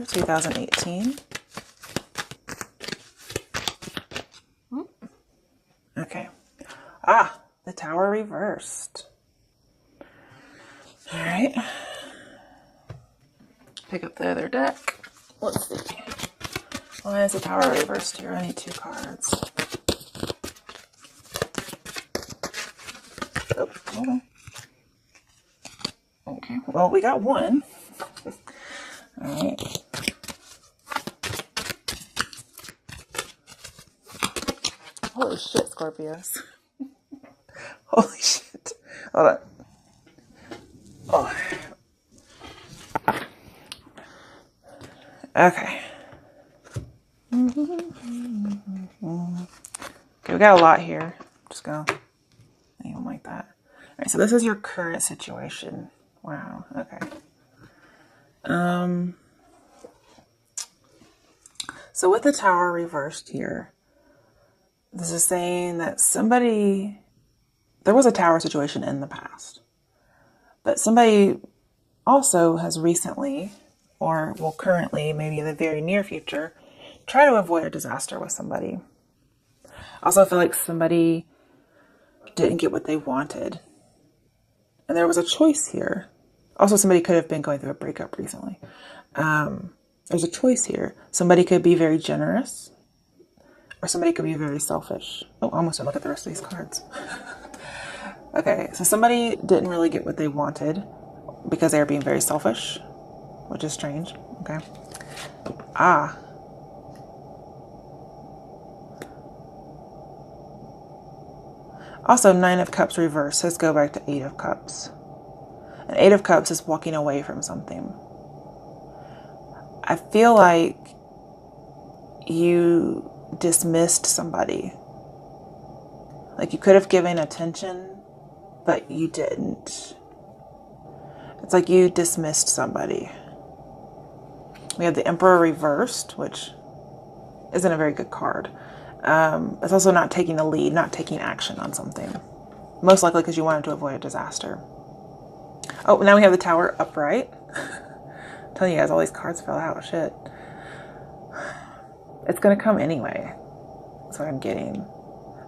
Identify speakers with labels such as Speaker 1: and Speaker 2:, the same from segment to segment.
Speaker 1: 2018. Okay. Ah, the Tower reversed. All right. Pick up the other deck. Let's see. Why is the Tower reversed here? I need 2 cards. Oh, hold on. Okay, well, we got 1. All right. Holy shit, Scorpios. Holy shit. Hold on. Oh. Okay. Okay, we got a lot here. Just go. I don't like that. All right, so this is your current situation. Wow. Okay. So with the Tower reversed here, this is saying that there was a Tower situation in the past, but somebody also has recently, or will currently, maybe in the very near future, try to avoid a disaster with somebody. Also, I feel like somebody didn't get what they wanted. And there was a choice here. Also, somebody could have been going through a breakup recently. There's a choice here. Somebody could be very generous, or somebody could be very selfish. Oh, I almost didn't look at the rest of these cards. Okay, so somebody didn't really get what they wanted because they were being very selfish, which is strange. Okay. Ah. Also, 9 of Cups reversed. Let's go back to 8 of Cups. And 8 of Cups is walking away from something. I feel like you dismissed somebody. Like you could have given attention, but you didn't. It's like you dismissed somebody. We have the Emperor reversed, which isn't a very good card. It's also not taking the lead, not taking action on something. Most likely because you wanted to avoid a disaster. Oh, now we have the Tower upright. I'm telling you guys, all these cards fell out. Shit. It's going to come anyway. That's what I'm getting.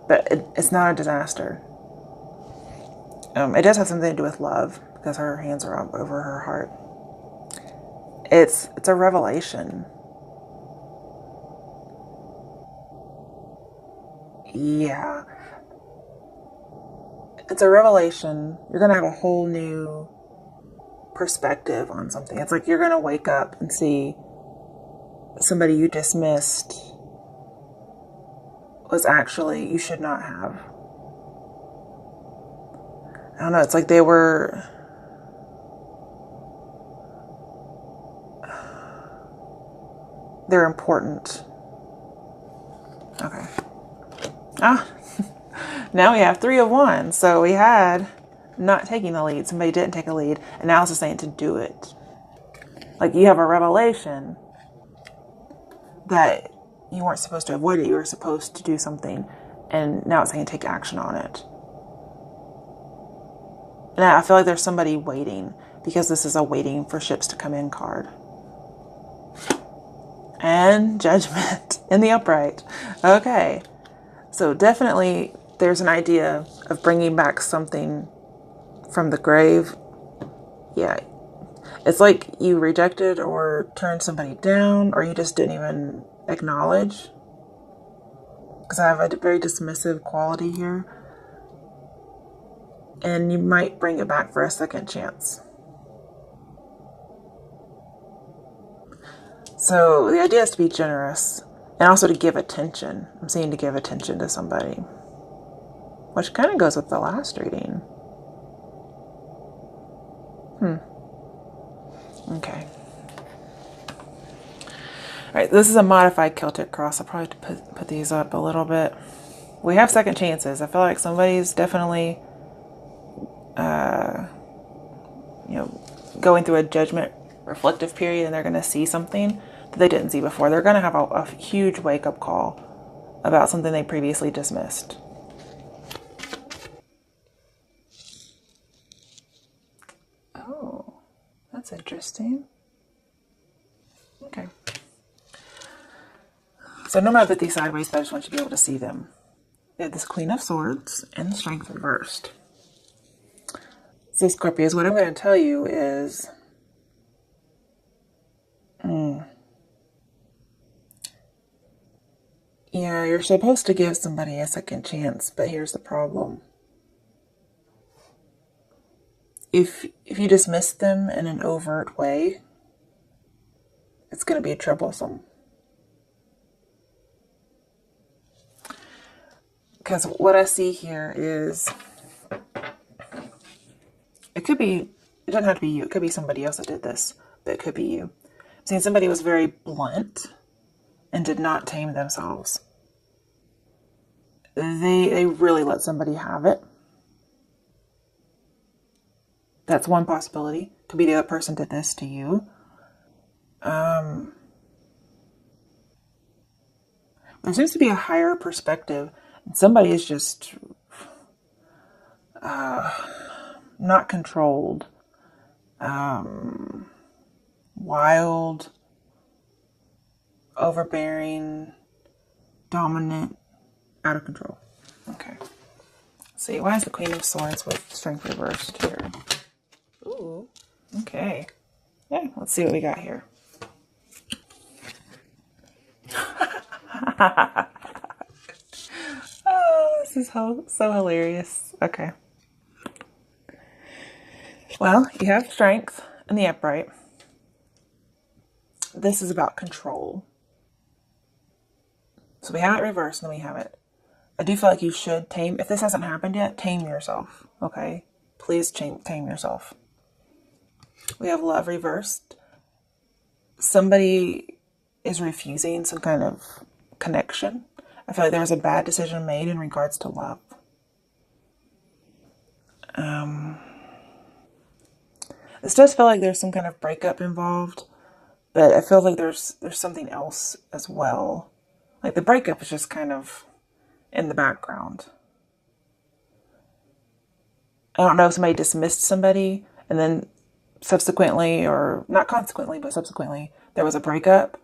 Speaker 1: But it's not a disaster. It does have something to do with love because her hands are up over her heart. It's a revelation. Yeah. It's a revelation. You're going to have a whole new perspective on something. It's like you're going to wake up and see somebody you dismissed was actually, you should not have. I don't know. It's like they're important. Okay. Ah, now we have 3 of Wands. So we had not taking the lead. Somebody didn't take a lead. And now it's just saying to do it. Like you have a revelation that you weren't supposed to avoid it. You were supposed to do something. And now it's saying take action on it. And I feel like there's somebody waiting because this is a waiting for ships to come in card. And Judgment in the upright. Okay. So definitely there's an idea of bringing back something from the grave. Yeah. It's like you rejected or turned somebody down, or you just didn't even acknowledge. Because I have a very dismissive quality here. And you might bring it back for a second chance. So the idea is to be generous and also to give attention. I'm saying to give attention to somebody, which kind of goes with the last reading. Okay. All right, this is a modified Celtic cross. I'll probably have to put these up a little bit. We have second chances. I feel like somebody's definitely going through a judgment reflective period, and they're going to see something that they didn't see before. They're going to have a huge wake-up call about something they previously dismissed. Oh, that's interesting. Okay. So no matter these sideways, but I just want you to be able to see them. We have this Queen of Swords and the Strength reversed. So Scorpios, what I'm going to tell you is, yeah, you're supposed to give somebody a second chance, but here's the problem. If you dismiss them in an overt way, it's going to be troublesome. Because what I see here is, it doesn't have to be you. It could be somebody else that did this, but it could be you. I'm seeing somebody was very blunt and did not tame themselves. They really let somebody have it. That's one possibility. Could be the other person did this to you. There seems to be a higher perspective. And somebody is just not controlled. Wild, overbearing, dominant, out of control. Okay. Let's see, why is the Queen of Swords with Strength reversed here? Ooh, okay. Yeah, let's see what we got here. Oh, this is so hilarious. Okay. Well, you have Strength in the upright. This is about control. So we have it reversed and then we have it. I do feel like you should tame, if this hasn't happened yet, tame yourself, okay? Please tame yourself. We have Love reversed. Somebody is refusing some kind of connection. I feel like there was a bad decision made in regards to love. This does feel like there's some kind of breakup involved, but I feel like there's something else as well. Like the breakup is just kind of in the background. I don't know if somebody dismissed somebody and then subsequently, or not consequently, but subsequently, there was a breakup.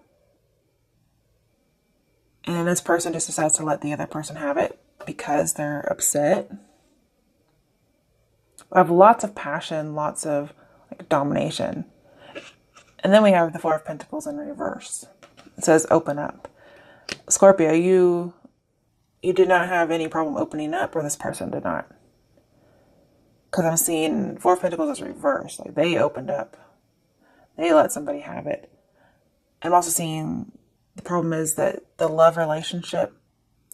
Speaker 1: And then this person just decides to let the other person have it because they're upset. I have lots of passion, lots of like domination. And then we have the Four of Pentacles in reverse. It says open up. Scorpio, you did not have any problem opening up, or this person did not. Because I'm seeing Four of Pentacles is reversed. Like they opened up. They let somebody have it. I'm also seeing the problem is that the love relationship,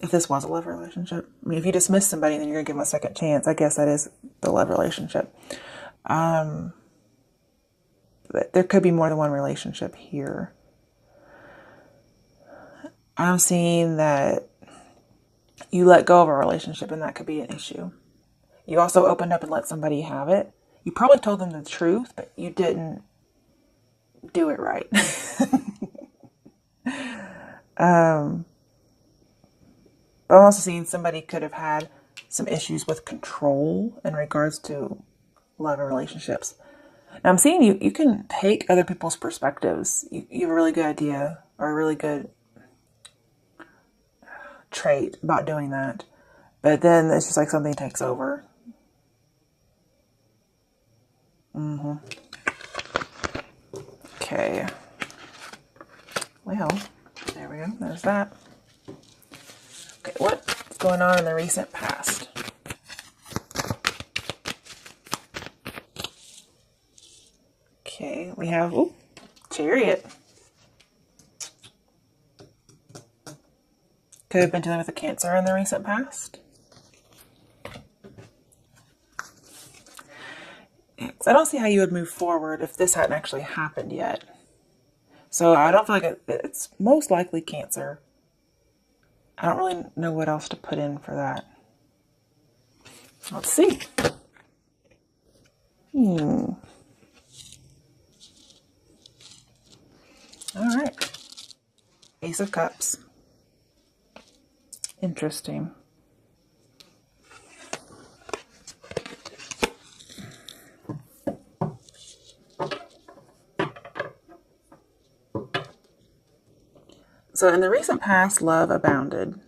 Speaker 1: if this was a love relationship, I mean, if you dismiss somebody, then you're going to give them a second chance. I guess that is the love relationship. But there could be more than one relationship here. I'm seeing that you let go of a relationship and that could be an issue. You also opened up and let somebody have it. You probably told them the truth, but you didn't do it right. I'm also seeing somebody could have had some issues with control in regards to love and relationships. Now I'm seeing you can take other people's perspectives. You have a really good idea or a really good trait about doing that. But then it's just like something takes over. Okay. Well, there we go. There's that. Okay, what's going on in the recent past? Okay, we have Chariot. Could have been dealing with a Cancer in the recent past. I don't see how you would move forward if this hadn't actually happened yet. So I don't feel like it's most likely Cancer. I don't really know what else to put in for that. Let's see. All right. Ace of Cups. Interesting. So in the recent past, love abounded.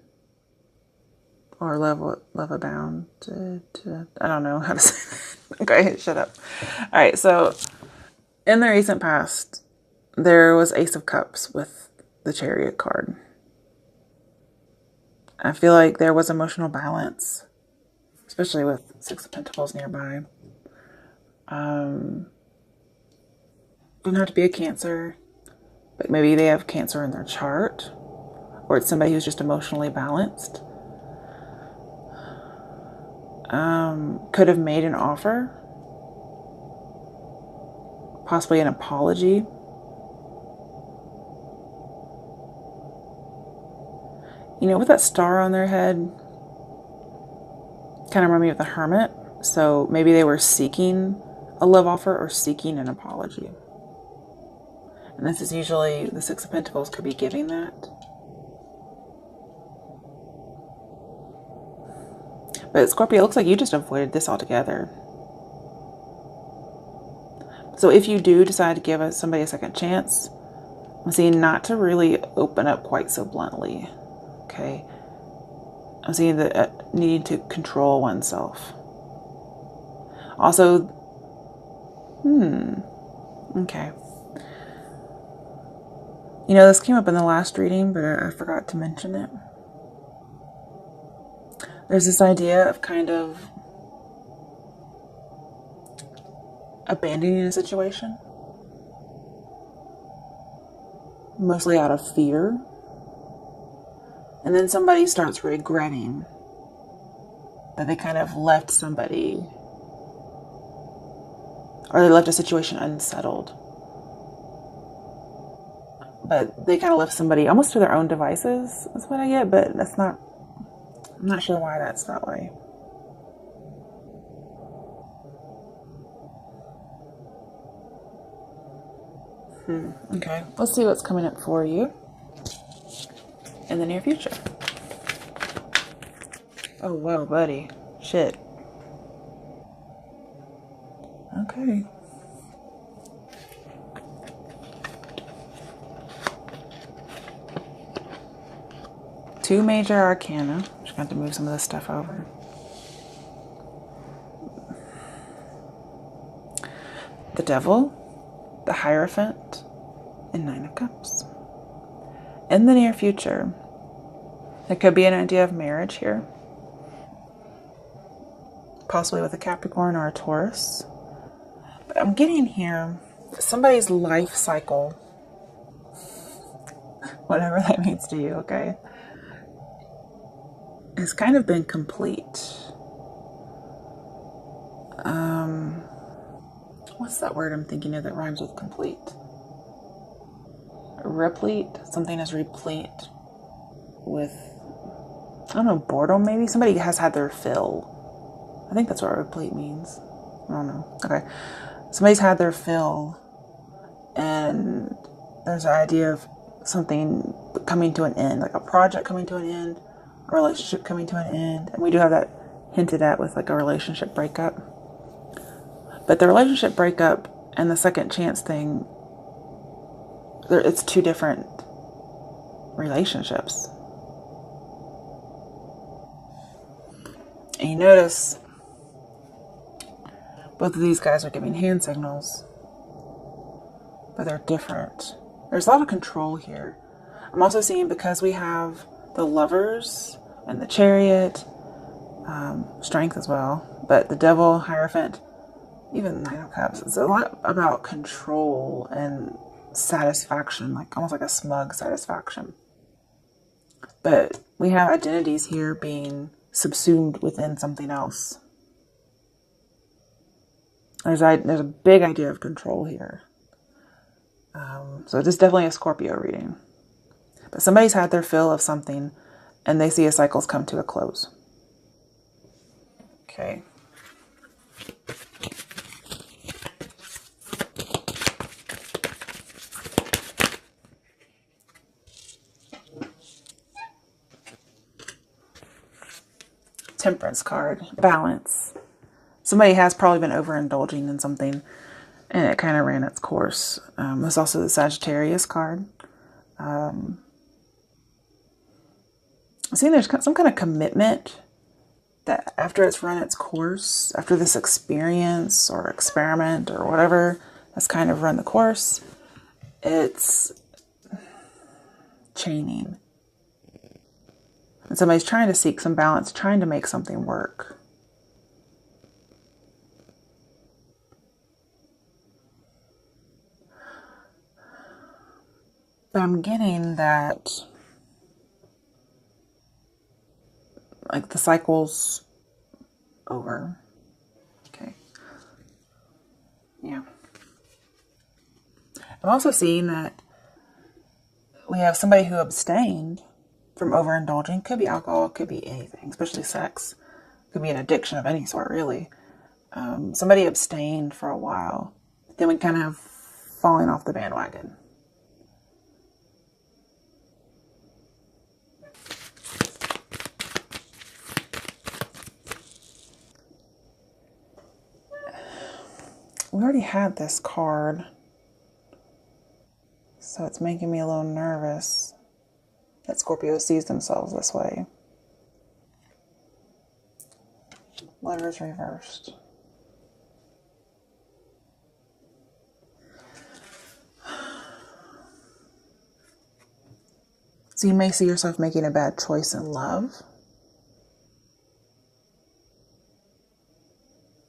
Speaker 1: Or love abounded. I don't know how to say that. Okay, shut up. All right, so in the recent past, there was Ace of Cups with the Chariot card. I feel like there was emotional balance, especially with Six of Pentacles nearby. Didn't have to be a Cancer, but maybe they have Cancer in their chart, or it's somebody who's just emotionally balanced. Could have made an offer, possibly an apology. You know, with that star on their head, kind of remind me of the Hermit. So maybe they were seeking a love offer or seeking an apology. And this is usually, the Six of Pentacles could be giving that. But Scorpio, it looks like you just avoided this altogether. So if you do decide to give somebody a second chance, I'm seeing not to really open up quite so bluntly. Okay. I'm seeing that needing to control oneself. Also, okay. You know, this came up in the last reading, but I forgot to mention it. There's this idea of kind of abandoning a situation, mostly out of fear. And then somebody starts regretting that they kind of left somebody, or they left a situation unsettled. But they kind of left somebody almost to their own devices, is what I get, but that's not, I'm not sure why that's that way. Okay, let's see what's coming up for you in the near future. Oh, whoa, buddy. Shit. Okay. Two major arcana. I'm just going to have to move some of this stuff over. The Devil, the Hierophant, and Nine of Cups. In the near future, there could be an idea of marriage here. Possibly with a Capricorn or a Taurus. But I'm getting here somebody's life cycle, whatever that means to you, okay, has kind of been complete. What's that word I'm thinking of that rhymes with complete? Replete. Something is replete with, I don't know, boredom maybe? Somebody has had their fill. I think that's what replete means. I don't know. Okay. Somebody's had their fill, and there's an idea of something coming to an end, like a project coming to an end, a relationship coming to an end. And we do have that hinted at with like a relationship breakup. But the relationship breakup and the second chance thing, it's two different relationships. And you notice both of these guys are giving hand signals, but they're different. There's a lot of control here. I'm also seeing, because we have the Lovers and the Chariot, Strength as well, but the Devil, Hierophant, even Nine of Cups, it's a lot about control and satisfaction, like almost like a smug satisfaction. But we have identities here being subsumed within something else. There's a big idea of control here. So it's definitely a Scorpio reading. But somebody's had their fill of something, and they see a cycle's come to a close. Okay. Temperance card. Balance. Somebody has probably been overindulging in something, and it kind of ran its course. There's also the Sagittarius card. I'm seeing there's some kind of commitment that after it's run its course, after this experience or experiment or whatever has kind of run the course, it's chaining. And somebody's trying to seek some balance, trying to make something work. But I'm getting that, like, the cycle's over. Okay. Yeah. I'm also seeing that we have somebody who abstained from overindulging. Could be alcohol, could be anything, especially sex. Could be an addiction of any sort, really. Somebody abstained for a while. Then we kind of falling off the bandwagon. We already had this card, so it's making me a little nervous that Scorpio sees themselves this way. Lovers reversed. So you may see yourself making a bad choice in love.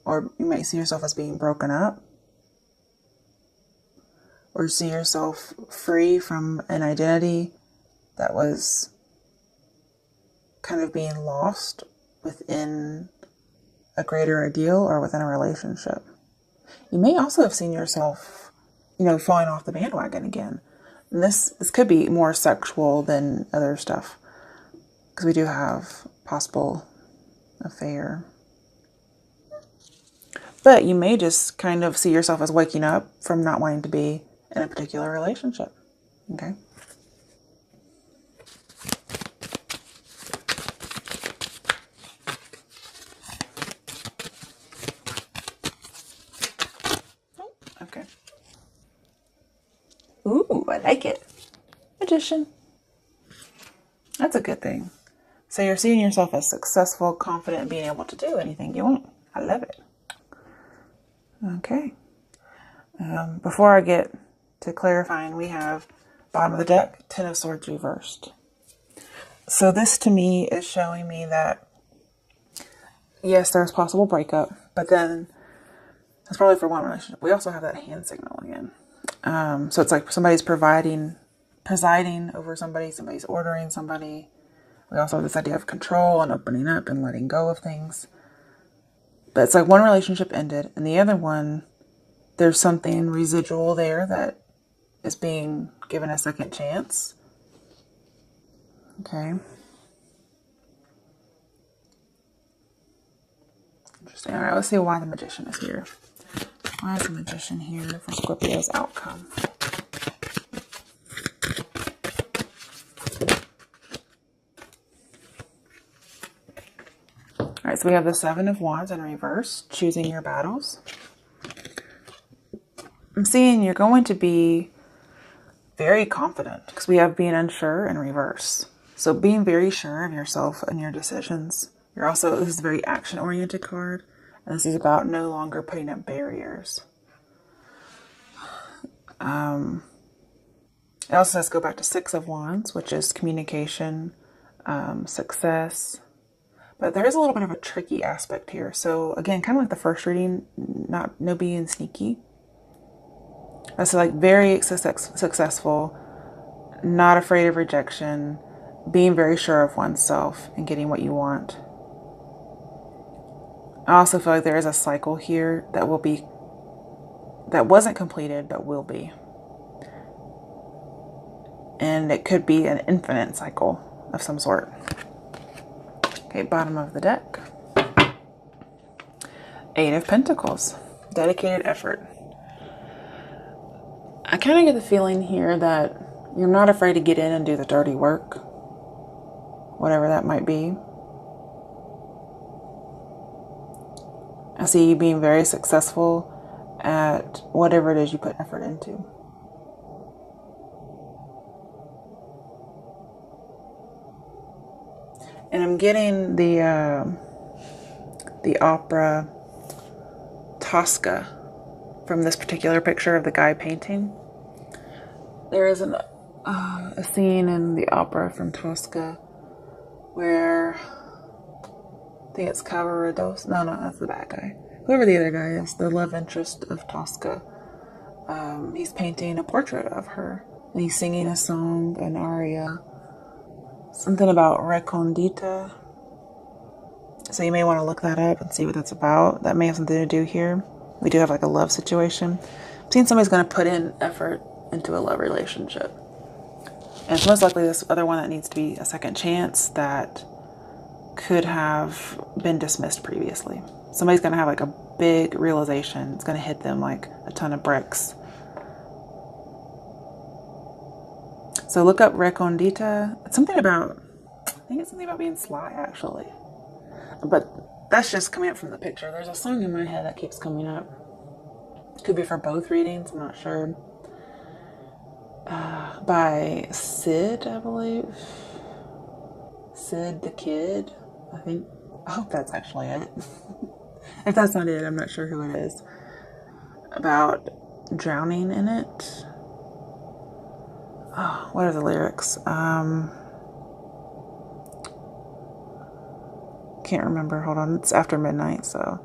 Speaker 1: Or you may see yourself as being broken up. Or see yourself free from an identity that was kind of being lost within a greater ideal or within a relationship. You may also have seen yourself, falling off the bandwagon again. And this could be more sexual than other stuff, because we do have possible affair. But you may just kind of see yourself as waking up from not wanting to be in a particular relationship. Okay? Okay. Ooh, I like it. Magician. That's a good thing. So you're seeing yourself as successful, confident, being able to do anything you want. I love it. Okay. Before I get to clarifying, we have bottom of the deck, Ten of Swords reversed. So this to me is showing me that, yes, there's possible breakup, but then that's probably for one relationship. We also have that hand signal again. So it's like somebody's presiding over somebody, somebody's ordering somebody. We also have this idea of control and opening up and letting go of things. But it's like one relationship ended, and the other one, there's something residual there that is being given a second chance. Okay. Interesting. All right, let's see why the Magician is here. Why is the Magician here for Scorpio's outcome? All right, so we have the Seven of Wands in reverse, choosing your battles. I'm seeing you're going to be very confident, because we have being unsure in reverse. So being very sure of yourself and your decisions. This is a very action-oriented card. And this is about no longer putting up barriers. It also says go back to Six of Wands, which is communication, success. But there is a little bit of a tricky aspect here. So again, kind of like the first reading, no being sneaky. So like very successful, not afraid of rejection, being very sure of oneself and getting what you want. I also feel like there is a cycle here that wasn't completed, but will be. And it could be an infinite cycle of some sort. Okay, bottom of the deck. Eight of Pentacles, dedicated effort. I kind of get the feeling here that you're not afraid to get in and do the dirty work, whatever that might be. I see you being very successful at whatever it is you put effort into. And I'm getting the opera Tosca from this particular picture of the guy painting. There is a scene in the opera from Tosca where I think it's Cavaradossi. No, that's the bad guy. Whoever the other guy is, the love interest of Tosca. He's painting a portrait of her. And he's singing a song, an aria. Something about Recondita. So you may want to look that up and see what that's about. That may have something to do here. We do have like a love situation. I'm seeing somebody's going to put in effort into a love relationship. And it's most likely this other one that needs to be a second chance that could have been dismissed previously. Somebody's going to have like a big realization. It's going to hit them like a ton of bricks. So look up Recondita. It's something about, I think it's something about being sly actually. But that's just coming up from the picture. There's a song in my head that keeps coming up. Could be for both readings, I'm not sure. By Sid, I believe. Sid the Kid, I think. I hope that's actually it. If that's not it, I'm not sure who it is. About drowning in it. Oh, what are the lyrics? Can't remember. Hold on. It's after midnight, so.